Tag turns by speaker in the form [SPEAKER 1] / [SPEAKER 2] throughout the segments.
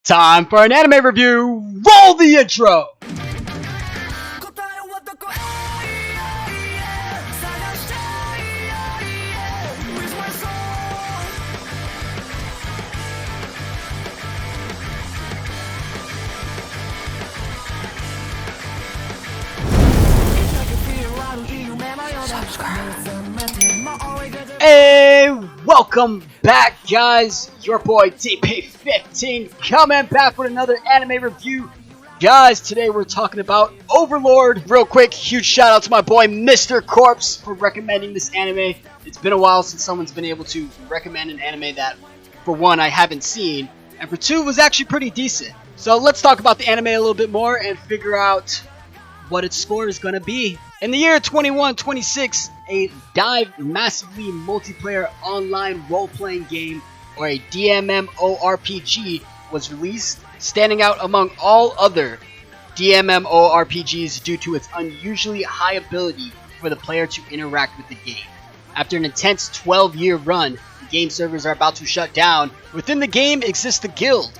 [SPEAKER 1] Time for an anime review! Roll the intro! Hey, welcome back, guys. Your boy DP15 coming back with another anime review. Guys, today we're talking about Overlord. Real quick, huge shout out to my boy Mr. Corpse for recommending this anime. It's been a while since someone's been able to recommend an anime that, for one, I haven't seen, and for two, was actually pretty decent. So let's talk about the anime a little bit more and figure out what its score is going to be. In the year 2126, a dive massively multiplayer online role-playing game, or a DMMORPG, was released, standing out among all other DMMORPGs due to its unusually high ability for the player to interact with the game. After an intense 12-year run, the game servers are about to shut down. Within the game exists the guild,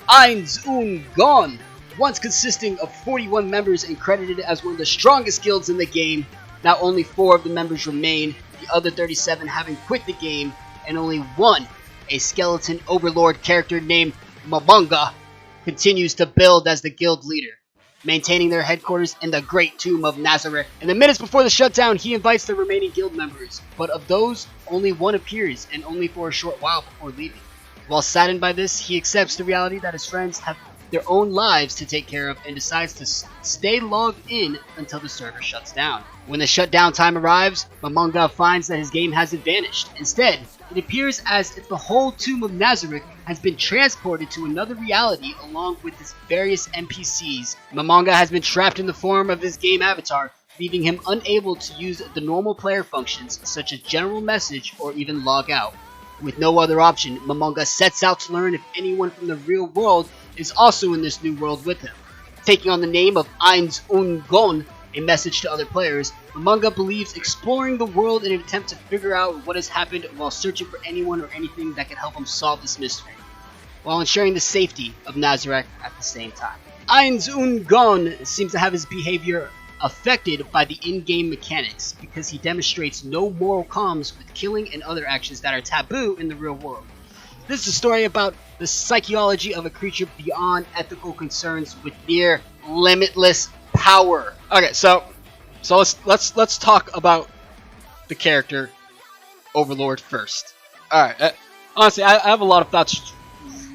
[SPEAKER 1] unconfirmed, once consisting of 41 members and credited as one of the strongest guilds in the game. Now only 4 of the members remain, the other 37 having quit the game, and only one, a skeleton overlord character named Manga, continues to build as the guild leader, maintaining their headquarters in the Great Tomb of Nazareth. In the minutes before the shutdown, he invites the remaining guild members, but of those, only one appears, and only for a short while before leaving. While saddened by this, he accepts the reality that his friends have their own lives to take care of and decides to stay logged in until the server shuts down. When the shutdown time arrives, Manga finds that his game hasn't vanished. Instead, it appears as if the whole Tomb of Nazareth has been transported to another reality along with its various NPCs. Manga has been trapped in the form of his game avatar, leaving him unable to use the normal player functions such as general message or even log out. With no other option, Manga sets out to learn if anyone from the real world is also in this new world with him. Taking on the name of unconfirmed, a message to other players, Manga believes exploring the world in an attempt to figure out what has happened while searching for anyone or anything that can help him solve this mystery, while ensuring the safety of Nazareth at the same time. Unconfirmed seems to have his behavior affected by the in-game mechanics because he demonstrates no moral qualms with killing and other actions that are taboo in the real world. This is a story about the psychology of a creature beyond ethical concerns with near limitless power. Okay, so let's talk about the character Overlord first. All right, honestly, I have a lot of thoughts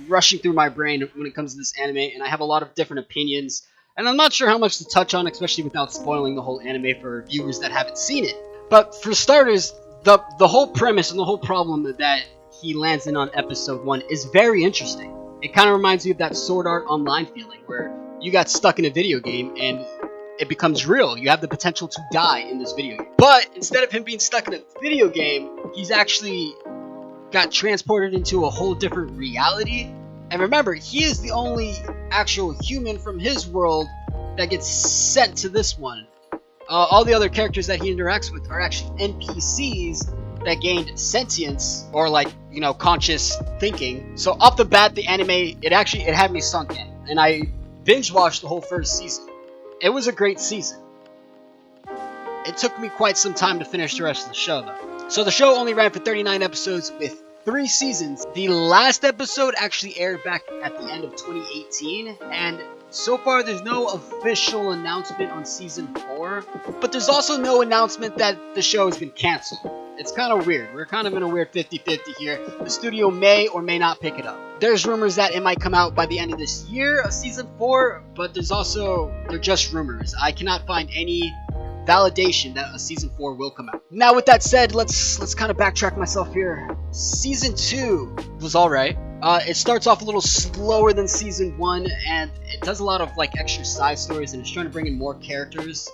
[SPEAKER 1] rushing through my brain when it comes to this anime, and I have a lot of different opinions. And I'm not sure how much to touch on, especially without spoiling the whole anime for viewers that haven't seen it. But for starters, the whole premise and the whole problem that he lands in on episode 1 is very interesting. It kind of reminds me of that Sword Art Online feeling, where you got stuck in a video game and it becomes real. You have the potential to die in this video game. But instead of him being stuck in a video game, he's actually got transported into a whole different reality. And remember, he is the only actual human from his world that gets sent to this one. All the other characters that he interacts with are actually NPCs that gained sentience, or conscious thinking. So off the bat, the anime, it had me sunk in. And I binge watched the whole first season. It was a great season. It took me quite some time to finish the rest of the show, though. So the show only ran for 39 episodes with 3 seasons. The last episode actually aired back at the end of 2018, and so far there's no official announcement on season 4, but there's also no announcement that the show has been canceled. It's kind of weird. We're kind of in a weird 50-50 here. The studio may or may not pick it up. There's rumors that it might come out by the end of this year of season 4, but they're just rumors. I cannot find any validation that a season 4 will come out. Now with that said, let's kind of backtrack myself here. Season 2 was alright. It starts off a little slower than season 1, and it does a lot of extra side stories, and it's trying to bring in more characters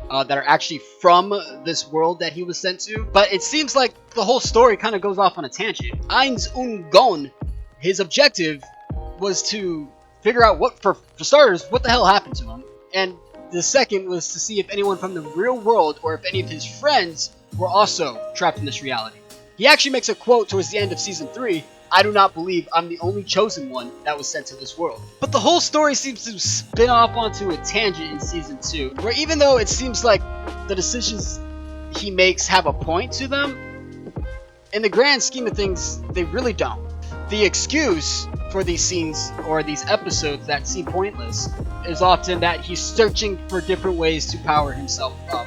[SPEAKER 1] that are actually from this world that he was sent to. But it seems like the whole story kind of goes off on a tangent. Unconfirmed, his objective was to figure out for starters, what the hell happened to him, and the second was to see if anyone from the real world or if any of his friends were also trapped in this reality. He actually makes a quote towards the end of season 3 I do not believe I'm the only chosen one that was sent to this world. But the whole story seems to spin off onto a tangent in Season 2, where even though it seems like the decisions he makes have a point to them, in the grand scheme of things, they really don't. The excuse for these scenes or these episodes that seem pointless is often that he's searching for different ways to power himself up,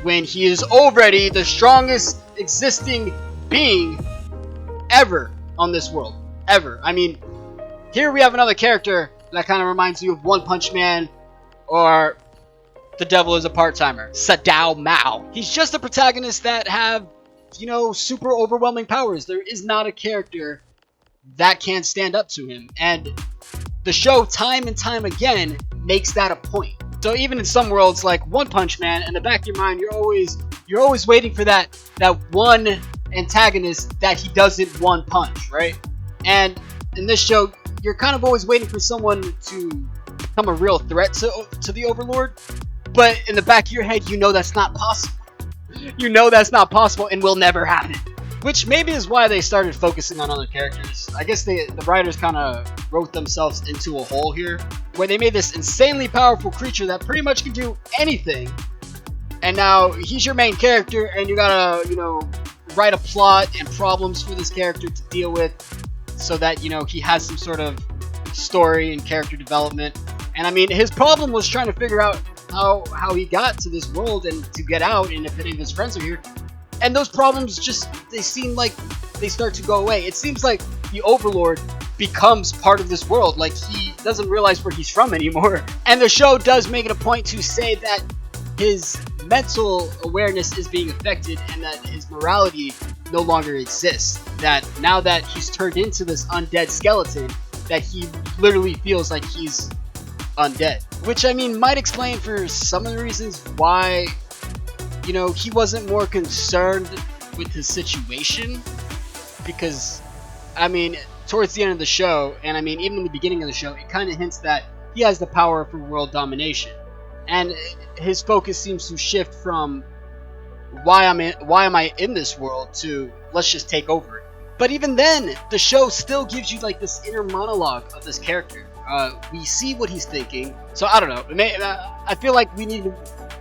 [SPEAKER 1] when he is already the strongest existing being ever on this world. Ever. I mean, here we have another character that kind of reminds you of One Punch Man or The Devil is a Part-Timer, Sadao Mao. He's just a protagonist that have, you know, super overwhelming powers. There is not a character that can stand up to him, and the show time and time again makes that a point. So even in some worlds like One Punch Man, in the back of your mind, you're always waiting for that one antagonist that he doesn't one punch, right? And in this show, you're kind of always waiting for someone to become a real threat to the Overlord, but in the back of your head, you know that's not possible. You know that's not possible and will never happen. Which maybe is why they started focusing on other characters. I guess the writers kind of wrote themselves into a hole here, where they made this insanely powerful creature that pretty much can do anything, and now he's your main character, and you gotta, you know, write a plot and problems for this character to deal with, so that, you know, he has some sort of story and character development. And I mean, his problem was trying to figure out how he got to this world and to get out, and if any of his friends are here. And those problems just, they seem like they start to go away. It seems like the Overlord becomes part of this world, like he doesn't realize where he's from anymore. And the show does make it a point to say that his mental awareness is being affected and that his morality no longer exists. That now that he's turned into this undead skeleton, that he literally feels like he's undead. Which, I mean, might explain for some of the reasons why, you know, he wasn't more concerned with his situation. Because, I mean, towards the end of the show, and I mean, even in the beginning of the show, it kind of hints that he has the power for world domination. And his focus seems to shift from why am I in this world to let's just take over it. But even then, the show still gives you like this inner monologue of this character. We see what he's thinking. So I don't know. I feel like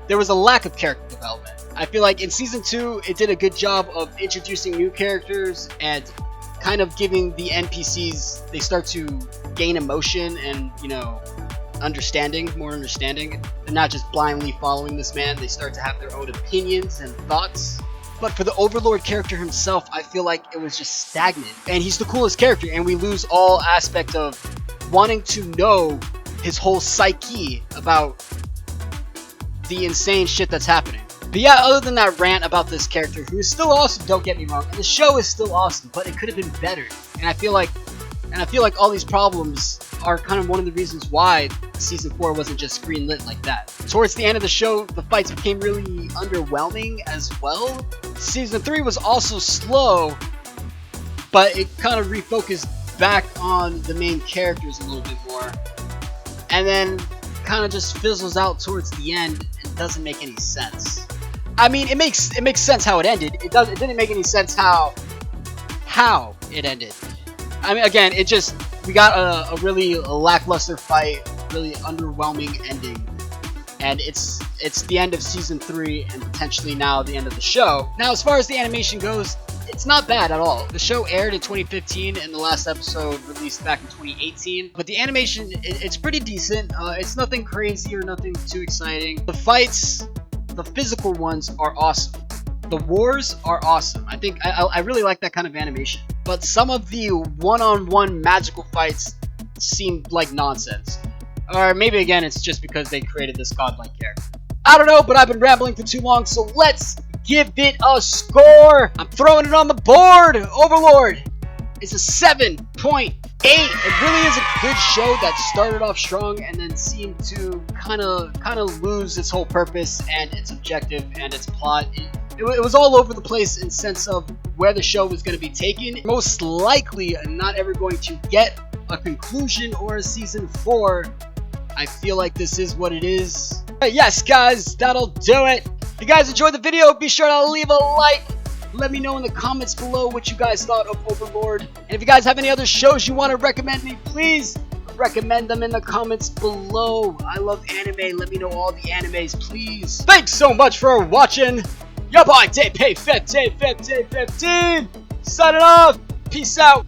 [SPEAKER 1] there was a lack of character development. I feel like in Season 2, it did a good job of introducing new characters and kind of giving the NPCs, they start to gain emotion and, you know, more understanding. They're not just blindly following this man. They start to have their own opinions and thoughts. But for the Overlord character himself, I feel like it was just stagnant. And he's the coolest character, and we lose all aspect of wanting to know his whole psyche about the insane shit that's happening. But yeah, other than that rant about this character, who is still awesome, don't get me wrong, and the show is still awesome, but it could have been better. And I feel like all these problems are kind of one of the reasons why Season 4 wasn't just greenlit like that. Towards the end of the show, the fights became really underwhelming as well. Season 3 was also slow, but it kind of refocused back on the main characters a little bit more. And then kind of just fizzles out towards the end and doesn't make any sense. I mean, it makes sense how it ended. It didn't make any sense how it ended. I mean, again, we got a really lackluster fight, really underwhelming ending, and it's the end of Season 3 and potentially now the end of the show. Now, as far as the animation goes, it's not bad at all. The show aired in 2015 and the last episode released back in 2018. But the animation, it's pretty decent. It's nothing crazy or nothing too exciting. The fights, the physical ones, are awesome. The wars are awesome. I think I really like that kind of animation. But some of the one-on-one magical fights seemed like nonsense. Or maybe again, it's just because they created this godlike character. I don't know, but I've been rambling for too long, so let's give it a score. I'm throwing it on the board. Overlord is a 7.8. It really is a good show that started off strong and then seemed to kind of lose its whole purpose and its objective and its plot. It was all over the place in sense of where the show was going to be taken. Most likely not ever going to get a conclusion or a Season 4. I feel like this is what it is. But yes, guys, that'll do it. If you guys enjoyed the video, be sure to leave a like. Let me know in the comments below what you guys thought of Overlord. And if you guys have any other shows you want to recommend me, please recommend them in the comments below. I love anime. Let me know all the animes, please. Thanks so much for watching. Your boy, Day Pay 15, signing off. Peace out.